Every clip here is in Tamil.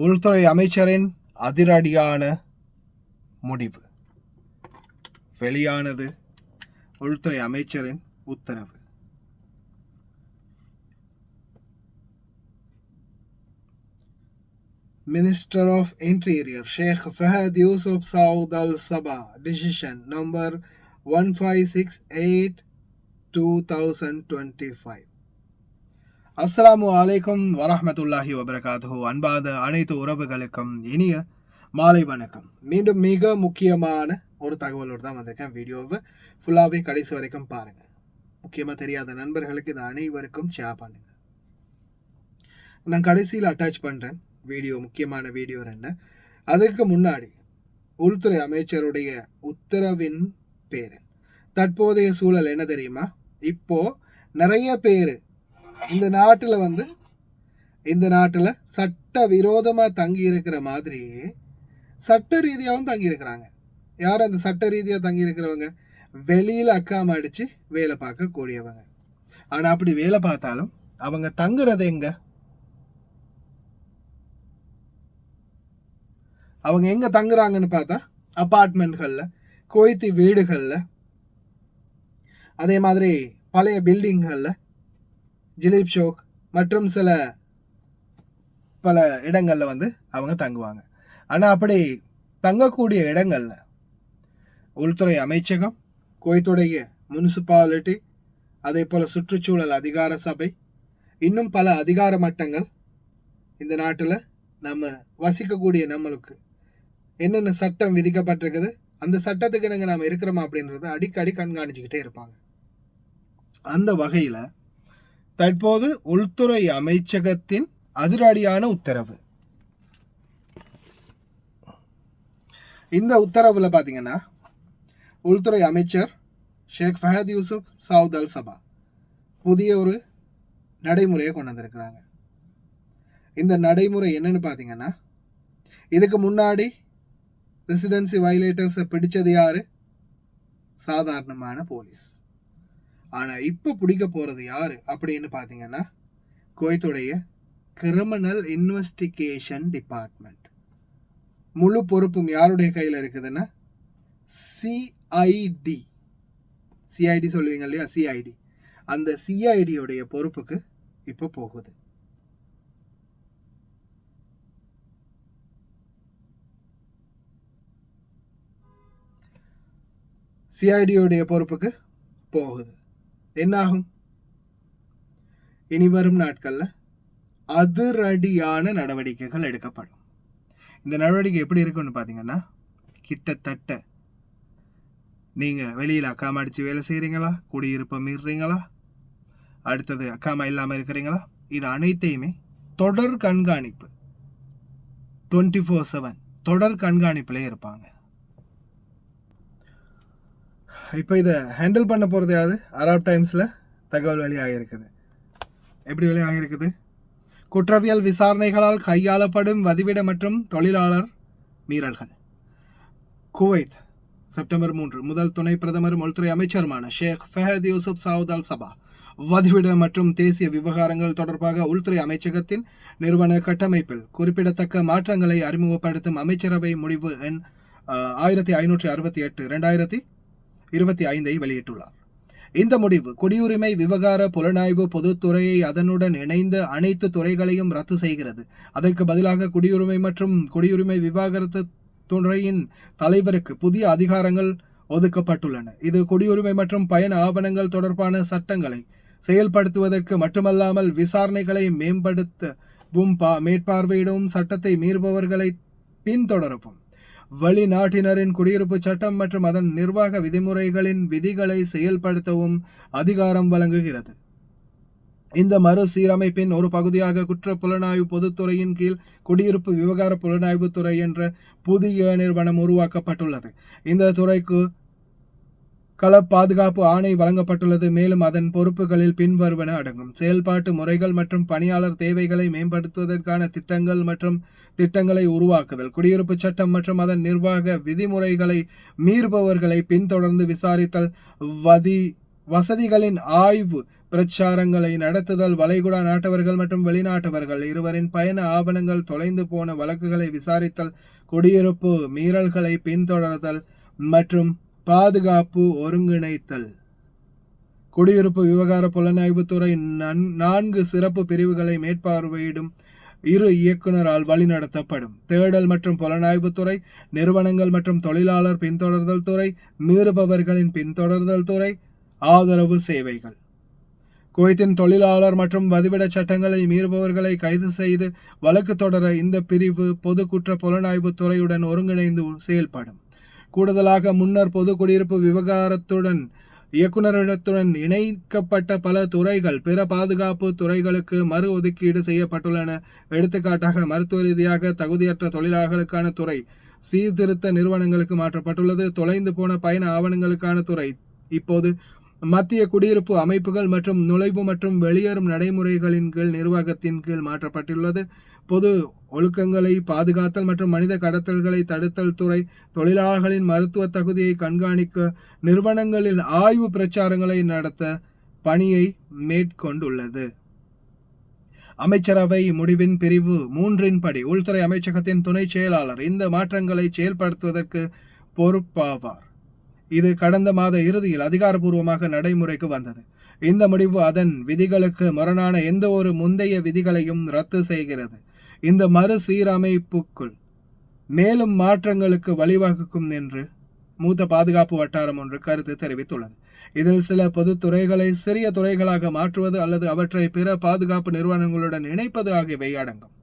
உள்துறை அமைச்சரின் அதிரடியான முடிவு வெளியானது. உள்துறை அமைச்சரின் உத்தரவு. Minister of Interior Sheikh Fahad Yusuf Saud Al Sabah Decision number 1568/2025. அஸ்ஸலாமு அலைக்கும் வரஹ்மத்துல்லாஹி வபரகாத்துஹு. அன்பாத அனைத்து உறவுகளுக்கும் இனிய மாலை வணக்கம். மீண்டும் மிக முக்கியமான ஒரு தகவலோடு தான் வந்திருக்கேன். வீடியோவை ஃபுல்லாகவே கடைசி வரைக்கும் பாருங்கள். முக்கியமாக தெரியாத நண்பர்களுக்கு இது அனைவருக்கும் ஷேர் பண்ணுங்க. நான் கடைசியில் அட்டாச் பண்ணுறேன் வீடியோ, முக்கியமான வீடியோ 2. அதற்கு முன்னாடி உள்துறை அமைச்சருடைய உத்தரவின் பேர் தற்போதைய சூழல் என்ன தெரியுமா? இப்போ நிறைய பேர் இந்த நாட்டில் சட்ட விரோதமாக தங்கி இருக்கிற மாதிரி சட்ட ரீதியாகவும் தங்கி இருக்கிறாங்க. யார் அந்த சட்ட ரீதியாக தங்கி இருக்கிறவங்க? வெளியில் அக்காம அடித்து வேலை பார்க்கக்கூடியவங்க. ஆனால் அப்படி வேலை பார்த்தாலும் அவங்க தங்குறது எங்க? அவங்க எங்க தங்குறாங்கன்னு பார்த்தா அப்பார்ட்மெண்ட்களில், கோய்த்தி வீடுகளில், அதே மாதிரி பழைய பில்டிங்களில், ஜிலீப் ஷோக் மற்றும் பல இடங்களில் அவங்க தங்குவாங்க. ஆனால் அப்படி தங்கக்கூடிய இடங்களில் உள்துறை அமைச்சகம், குவைத்துடைய முனிசிபாலிட்டி, அதே போல் சுற்றுச்சூழல் அதிகார சபை, இன்னும் பல அதிகார மட்டங்கள் இந்த நாட்டில் நம்ம வசிக்கக்கூடிய நம்மளுக்கு என்னென்ன சட்டம் விதிக்கப்பட்டிருக்குது, அந்த சட்டத்துக்கு நாங்கள் நாம் இருக்கிறோமா அப்படின்றத அடிக்கடி கண்காணிச்சுக்கிட்டே இருப்பாங்க. அந்த வகையில் தற்போது உள்துறை அமைச்சகத்தின் அதிரடியான உத்தரவு. இந்த உத்தரவில் பார்த்தீங்கன்னா உள்துறை அமைச்சர் ஷேக் ஃபஹத் யூசுப் சவுத் அல் சபா புதிய ஒரு நடைமுறையை கொண்டு வந்திருக்கிறாங்க. இந்த நடைமுறை என்னன்னு பார்த்தீங்கன்னா, இதுக்கு முன்னாடி ரெசிடென்சி வயலேட்டர்ஸை பிடிச்சது யாரு? சாதாரணமான போலீஸ். ஆனால் இப்போ பிடிக்க போகிறது யாரு அப்படின்னு பார்த்தீங்கன்னா, குவைத்துடைய கிரிமினல் இன்வெஸ்டிகேஷன் டிபார்ட்மெண்ட். முழு பொறுப்பும் யாருடைய கையில் இருக்குதுன்னா சிஐடி சொல்லுவீங்க இல்லையா, சிஐடி. அந்த சிஐடியோடைய பொறுப்புக்கு இப்போ போகுது. சிஐடியோடைய பொறுப்புக்கு போகுது. என்னாகும்? இனி வரும் நாட்களில் அதிரடியான நடவடிக்கைகள் எடுக்கப்படும். இந்த நடவடிக்கை எப்படி இருக்குன்னு பார்த்தீங்கன்னா, கிட்டத்தட்ட நீங்கள் வெளியில் அக்காம அடித்து வேலை செய்கிறீங்களா, குடியிருப்பை மீறுறீங்களா, அடுத்தது அக்காம இல்லாமல் இருக்கிறீங்களா, இது அனைத்தையுமே தொடர் கண்காணிப்பு, 24/7 தொடர் கண்காணிப்பிலே இருப்பாங்க. இப்போ இதை ஹேண்டில் பண்ண போகிறது யார்? அரப் டைம்ஸில் தகவல் வெளியாக இருக்குது. எப்படி வெளியாக இருக்குது? குற்றவியல் விசாரணைகளால் கையாளப்படும் வதிவிட மற்றும் தொழிலாளர் மீறல்கள். குவைத் செப்டம்பர் 3 முதல் துணை பிரதமரும் உள்துறை அமைச்சருமான ஷேக் ஃபஹத் யூசுப் சவுத் அல் சபா வதிவிட மற்றும் தேசிய விவகாரங்கள் தொடர்பாக உள்துறை அமைச்சகத்தின் நிறுவன கட்டமைப்பில் குறிப்பிடத்தக்க மாற்றங்களை அறிமுகப்படுத்தும் அமைச்சரவை முடிவு எண் 1568/2025 வெளியிட்டுள்ளார். இந்த முடிவு குடியுரிமை விவகார புலனாய்வு பொதுத்துறையை அதனுடன் இணைந்த அனைத்து துறைகளையும் ரத்து செய்கிறது. அதற்கு பதிலாக குடியுரிமை மற்றும் குடியுரிமை விவகாரத்து துறையின் தலைவருக்கு புதிய அதிகாரங்கள் ஒதுக்கப்பட்டுள்ளன. இது குடியுரிமை மற்றும் பயண ஆவணங்கள் தொடர்பான சட்டங்களை செயல்படுத்துவதற்கு மட்டுமல்லாமல் விசாரணைகளை மேம்படுத்தவும் மேற்பார்வையிடவும் சட்டத்தை மீறுபவர்களை பின்தொடரவும் வெளிநாட்டினரின் குடியிருப்பு சட்டம் மற்றும் அதன் நிர்வாக விதிமுறைகளின் விதிகளை செயல்படுத்தவும் அதிகாரம் வழங்குகிறது. இந்த மறுசீரமைப்பின் ஒரு பகுதியாக குற்ற புலனாய்வு பொதுத்துறையின் கீழ் குடியிருப்பு விவகார புலனாய்வு துறை என்ற புதிய நிறுவனம் உருவாக்கப்பட்டுள்ளது. இந்த துறைக்கு கள பாதுகாப்பு ஆணை வழங்கப்பட்டுள்ளது. மேலும் அதன் பொறுப்புகளில் பின்வருவன அடங்கும்: செயல்பாட்டு முறைகள் மற்றும் பணியாளர் தேவைகளை மேம்படுத்துவதற்கான திட்டங்களை உருவாக்குதல், குடியிருப்பு சட்டம் மற்றும் அதன் நிர்வாக விதிமுறைகளை மீறுபவர்களை பின்தொடர்ந்து விசாரித்தல், வசதிகளின் ஆய்வு பிரச்சாரங்களை நடத்துதல், வளைகுடா நாட்டவர்கள் மற்றும் வெளிநாட்டவர்கள் இருவரின் பயண ஆவணங்கள் தொலைந்து போன வழக்குகளை விசாரித்தல், குடியிருப்பு மீறல்களை பின்தொடர்தல் மற்றும் பாதுகாப்பு ஒருங்கிணைத்தல். குடியிருப்பு விவகார புலனாய்வுத்துறை 4 சிறப்பு பிரிவுகளை மேற்பார்வையிடும் இரு இயக்குனரால் வழிநடத்தப்படும். தேடல் மற்றும் புலனாய்வுத்துறை, நிறுவனங்கள் மற்றும் தொழிலாளர் பின்தொடர்தல் துறை, மீறுபவர்களின் பின்தொடர்தல் துறை, ஆதரவு சேவைகள். குவைத்தின் தொழிலாளர் மற்றும் வதிவிட சட்டங்களை மீறுபவர்களை கைது செய்து வழக்கு தொடர இந்த பிரிவு பொது குற்ற புலனாய்வு துறையுடன் ஒருங்கிணைந்து செயல்படும். கூடுதலாக முன்னர் பொது குடியிருப்பு விவகாரத்துடன் இயக்குநரிடத்துடன் இணைக்கப்பட்ட பல துறைகள் பிற பாதுகாப்பு துறைகளுக்கு மறு ஒதுக்கீடு செய்யப்பட்டுள்ளன. எடுத்துக்காட்டாக மருத்துவ ரீதியாக தகுதியற்ற தொழிலாளர்களுக்கான துறை சீர்திருத்த நிறுவனங்களுக்கு மாற்றப்பட்டுள்ளது. தொலைந்து போன பயண ஆவணங்களுக்கான துறை இப்போது மத்திய குடியிருப்பு அமைப்புகள் மற்றும் நுழைவு மற்றும் வெளியேறும் நடைமுறைகளின் கீழ் நிர்வாகத்தின் கீழ் மாற்றப்பட்டுள்ளது. பொது ஒழுக்கங்களை பாதுகாத்தல் மற்றும் மனித கடத்தல்களை தடுத்தல் துறை தொழிலாளர்களின் மருத்துவ தகுதியை கண்காணிக்க நிறுவனங்களில் ஆய்வு பிரச்சாரங்களை நடத்த பணியை மேற்கொண்டுள்ளது. அமைச்சரவை முடிவின் பிரிவு 3 படி உள்துறை அமைச்சகத்தின் துணை செயலாளர் இந்த மாற்றங்களை செயல்படுத்துவதற்கு பொறுப்பாவார். இது கடந்த மாத இறுதியில் அதிகாரப்பூர்வமாக நடைமுறைக்கு வந்தது. இந்த முடிவு அதன் விதிகளுக்கு முரணான எந்த ஒரு முந்தைய விதிகளையும் ரத்து செய்கிறது. இந்த மறுசீரமைப்புக்குள் மேலும் மாற்றங்களுக்கு வழிவகுக்கும் என்று மூத்த பாதுகாப்பு வட்டாரம் ஒன்று கருத்து தெரிவித்துள்ளது. இதில் சில பொது துறைகளை சிறிய துறைகளாக மாற்றுவது அல்லது அவற்றை பிற பாதுகாப்பு நிறுவனங்களுடன் இணைப்பது ஆகியவை அடங்கும்.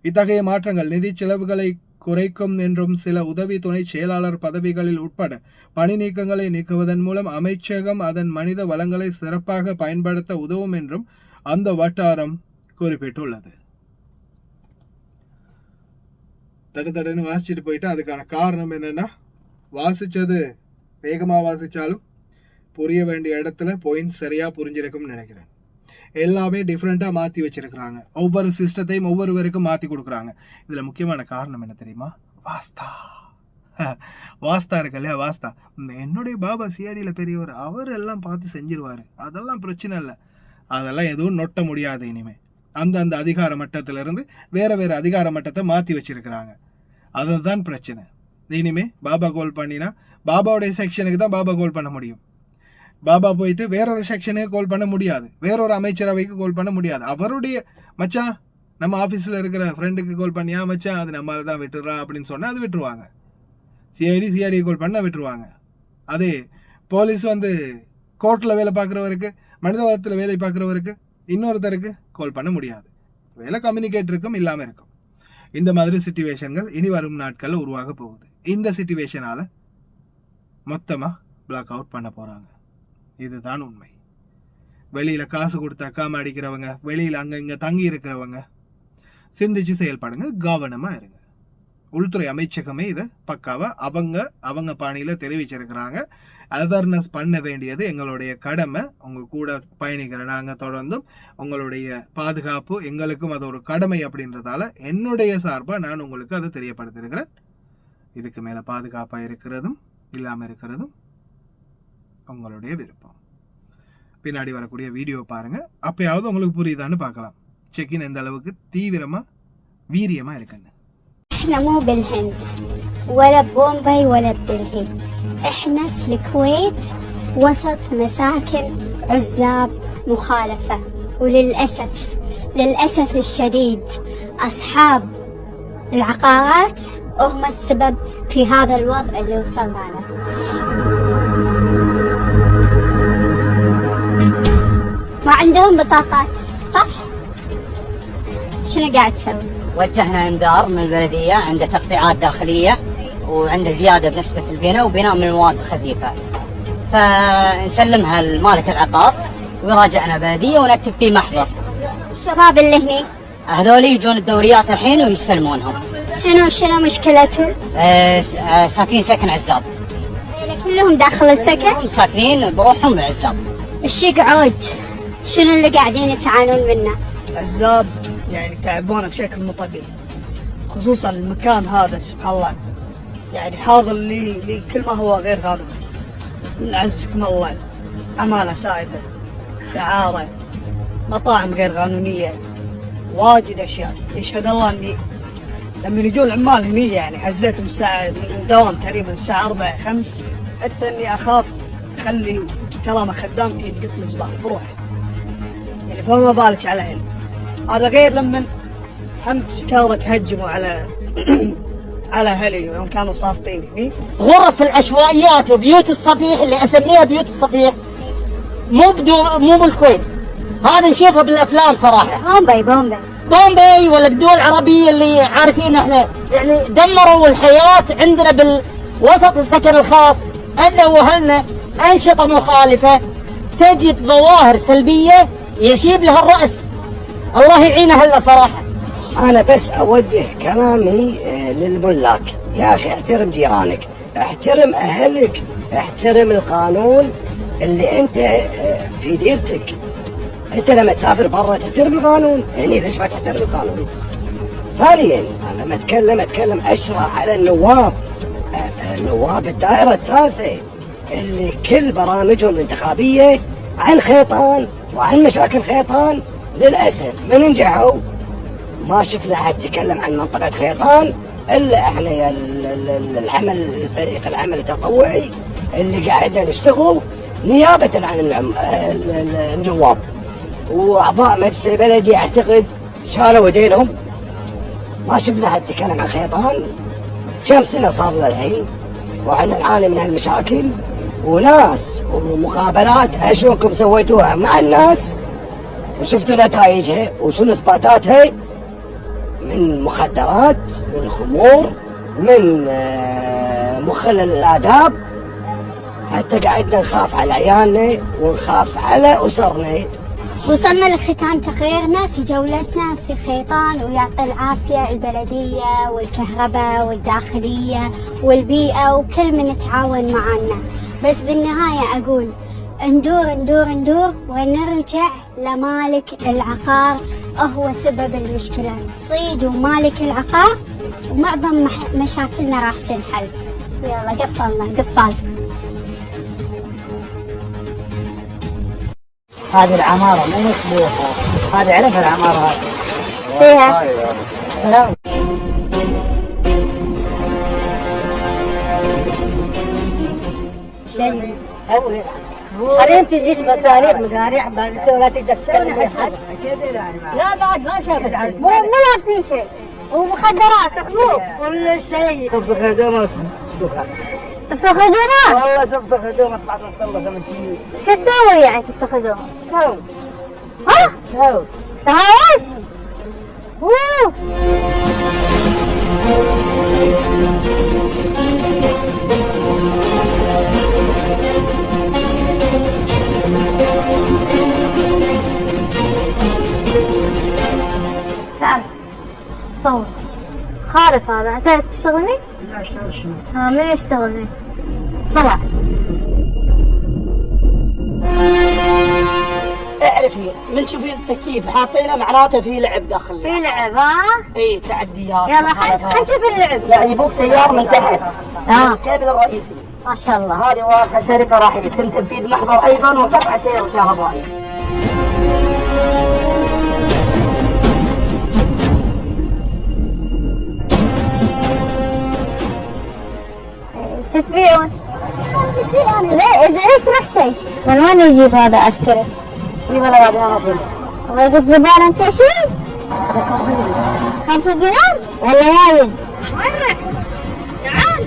இத்தகைய மாற்றங்கள் நிதி செலவுகளை குறைக்கும் என்றும் சில உதவி துணை செயலாளர் பதவிகளில் உட்பட பணி நீக்கங்களை நீக்குவதன் மூலம் அமைச்சகம் அதன் மனித வளங்களை சிறப்பாக பயன்படுத்த உதவும் என்றும் அந்த வட்டாரம் குறிப்பிட்டுள்ளது. தடுன்னு வாசிச்சுட்டு போயிட்டு அதுக்கான காரணம் என்னன்னா, வாசிச்சது வேகமாக வாசிச்சாலும் புரிய வேண்டிய இடத்துல பாயிண்ட் சரியா புரிஞ்சிருக்கும்னு நினைக்கிறேன். எல்லாமே டிஃப்ரெண்ட்டாக மாற்றி வச்சிருக்கிறாங்க. ஒவ்வொரு சிஸ்டத்தையும் ஒவ்வொருவருக்கும் மாற்றி கொடுக்குறாங்க. இதில் முக்கியமான காரணம் என்ன தெரியுமா? வாஸ்தா இருக்கு இல்லையா, வாஸ்தா. என்னுடைய பாபா சிஆடியில் பெரியவர், அவர் எல்லாம் பார்த்து செஞ்சிருவார், அதெல்லாம் பிரச்சனை இல்லை, அதெல்லாம் எதுவும் நொட்ட முடியாது. இனிமேல் அந்த அதிகார மட்டத்திலிருந்து வேறு அதிகார மட்டத்தை மாற்றி வச்சிருக்கிறாங்க. அதுதான் பிரச்சனை. இனிமே பாபா கோல் பண்ணினா பாபாவுடைய செக்ஷனுக்கு தான் பாபா கோல் பண்ண முடியும். பாபா போயிட்டு வேறொரு செக்ஷனுக்கு கால் பண்ண முடியாது, வேறொரு அமைச்சரவைக்கு கால் பண்ண முடியாது. அவருடைய மச்சான் நம்ம ஆஃபீஸில் இருக்கிற ஃப்ரெண்டுக்கு கால் பண்ணியா மச்சான் அது நம்மளால தான் விட்டுறா அப்படின்னு சொன்னால் அது விட்டுருவாங்க. சிஐடி கால் பண்ணால் விட்டுருவாங்க. அதே போலீஸ் கோர்ட்டில் வேலை பார்க்குறவருக்கு, மனித வளத்தில் வேலை பார்க்குறவருக்கு இன்னொருத்தருக்கு கால் பண்ண முடியாது. வேலை கம்யூனிகேட் இருக்கும், இல்லாமல் இருக்கும். இந்த மாதிரி சிச்சுவேஷன்கள் இனி வரும் நாட்களில் உருவாக போகுது. இந்த சிச்சுவேஷனால் மொத்தமாக பிளாக் அவுட் பண்ண போகிறாங்க. இதுதான் உண்மை. வெளியில் காசு கொடுத்து அக்காம அடிக்கிறவங்க, வெளியில் அங்கே இங்கே தங்கி இருக்கிறவங்க சிந்திச்சு செயல்படுங்க, கவனமாக இருங்க. உள்துறை அமைச்சகமே இதை பக்காவாக அவங்க பாணியில் தெரிவிச்சிருக்கிறாங்க. அவேர்னஸ் பண்ண வேண்டியது எங்களுடைய கடமை. உங்கள் கூட பயணிக்கிற நாங்கள் தொடர்ந்தும் உங்களுடைய பாதுகாப்பு எங்களுக்கும் அது ஒரு கடமை அப்படின்றதால என்னுடைய சார்பாக நான் உங்களுக்கு அதை தெரியப்படுத்திருக்கிறேன். இதுக்கு மேலே பாதுகாப்பாக இருக்கிறதும் இல்லாமல் இருக்கிறதும் உங்களுடைய விருப்பம். பின்னாடி வரக்கூடிய வீடியோ பாருங்க, அப்பயாவது உங்களுக்கு புரியுதான்னு பார்க்கலாம். செக்கின் எந்த அளவுக்கு தீவிரமா வீரியமா இருக்குன்னு. احنا مو بالهند ولا بومباي ولا بدلهي، احنا في الكويت وسط مساكن عزاب مخالفة، وللأسف الشديد أصحاب العقارات هم السبب في هذا الوضع اللي وصلنا له. ما عندهم بطاقات صح؟ شنو قاعد تسوي؟ وجهنا انذار من البلدية عنده تقطيعات داخلية وعنده زيادة بنسبة البناء وبناء من المواد الخفيفة، فنسلمها لمالك العقار ويراجعنا بلدية ونكتب فيه محضر. الشباب اللي هني هذول يجون الدوريات الحين ويستلمونهم. شنو مشكلتهم؟ ساكنين سكن عزاب. كلهم داخل السكن؟ هم ساكنين بروحهم بعزاب. الشي قعود، شنو اللي قاعدين يتعانون منه؟ عزاب يعني تعبون بشكل مو طبيعي، خصوصا المكان هذا سبحان الله يعني حاضر لي كل ما هو غير غالب. نعزكم الله، عمالة سائدة دعارة، مطاعم غير قانونية، واجد أشياء. يشهد الله إني لما يجون العمال هني يعني حزيتهم الساعة من الدوام تقريبا الساعة 4 5، حتى إني أخاف أخلي كلام خدامتي يقط الزبالة بروحي، يعني فما بالك على هنا. هذا غير لما هم سكارة تهجموا على على أهلي يوم كانوا صافطين هني. غرف العشوائيات وبيوت الصفيح اللي اسميها بيوت الصفيح مو بالكويت، هذا نشوفه بالافلام صراحه. بومباي ولا بالدول العربيه اللي عارفين احنا، يعني دمروا الحياه عندنا بالوسط السكن الخاص. عندنا واهلنا انشطه مخالفه، تجد ظواهر سلبيه يشيب لها الراس. الله يعين اهلنا صراحه. أنا بس أوجه كلامي للملاك، يا أخي احترم جيرانك، احترم أهلك، احترم القانون اللي أنت في ديرتك. أنت لما تسافر برا تحترم القانون، هني ليش ما تحترم القانون؟ ثانيا أنا لما أتكلم أشرع على النواب، نواب الدائرة الثالثة اللي كل برامجهم الانتخابية عن خيطان وعن مشاكل خيطان. للأسف من نجحوا ما شفنا أحد يتكلم عن منطقة خيطان إلا إحنا يا العمل فريق العمل التطوعي اللي قاعدنا نشتغل نيابة عن النواب وأعضاء مجلس البلدي. أعتقد شالوا يدينهم، ما شفنا أحد يتكلم عن خيطان. كم سنة صار لنا الحين وإحنا نعاني من هالمشاكل، وناس ومقابلات أشوفكم سويتوها مع الناس وشفتوا نتائجها وشنو إثباتاتها من مخدرات، من خمور، من مخلل الآداب، حتى قاعدنا نخاف على عيالنا ونخاف على أسرنا. وصلنا لختام تقريرنا في جولتنا في خيطان، ويعطي العافية البلدية والكهرباء والداخلية والبيئة وكل من تعاون معنا. بس بالنهاية أقول ندور ونرجع لمالك العقار، هو سبب المشكلة. صيد ومالك العقار ومعظم مشاكلنا راح تنحل. يلا قفل. هذه العمارة مو مسبوقة، هذه عرفها العمارة هذه فيها لا. شيء حاليا تجيش مصاريف مقاريع ولا تقدر تتكلم مع حد. لا بعد ما شافت مو لابسين شيء ومخدرات وحبوب كل شيء. تفسخ هدومك تفسخ هدومك؟ والله تفسخ هدومك طلعت تصلح من تجي. شو تسوي يعني تفسخ هدومك؟ تهاوش. تهاوش؟ تعال صور خالف. هذا انت تشتغلني؟ لا اشتغل شنو؟ من يشتغلني؟ طلع. اعرفي من تشوفين التكييف حاطينه معناته في لعب داخل. في لعب ها؟ اي تعديات. يلا خلينا نشوف اللعب. يعني يبوك تيار من تحت. الكابل الرئيسي. ما شاء الله. هذه واضحه سرقه راح يتم تنفيذ محضر ايضا وقطع تيار كهربائي. شو تبيعون؟ ليه ايش رحتي؟ من وين يجيب هذا عسكري؟ في ولا هذا ما في. وقت زبالة انت شيء؟ 5 دينار؟ والله وايد. وين رحت؟ تعال.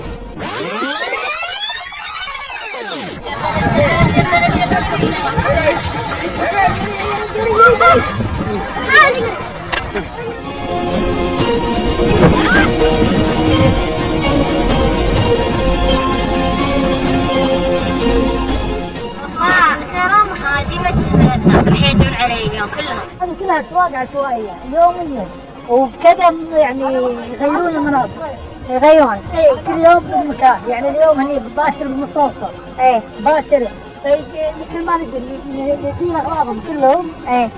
راح يدرون علي اليوم كلهم. هذه كلها اسواق عشوائيه يوميا وبكذا يعني يغيرون المناطق. يغيرون؟ اي كل يوم بمكان، يعني اليوم هني باكر بالمستوصف. ايه باكر كل ما نجي يصير اغراضهم كلهم. ايه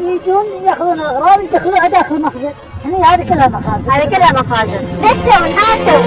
يجون ياخذون اغراض يدخلوها داخل المخزن. هني هذه كلها مخازن. هذه كلها مخازن. دشوا ونحاسوا.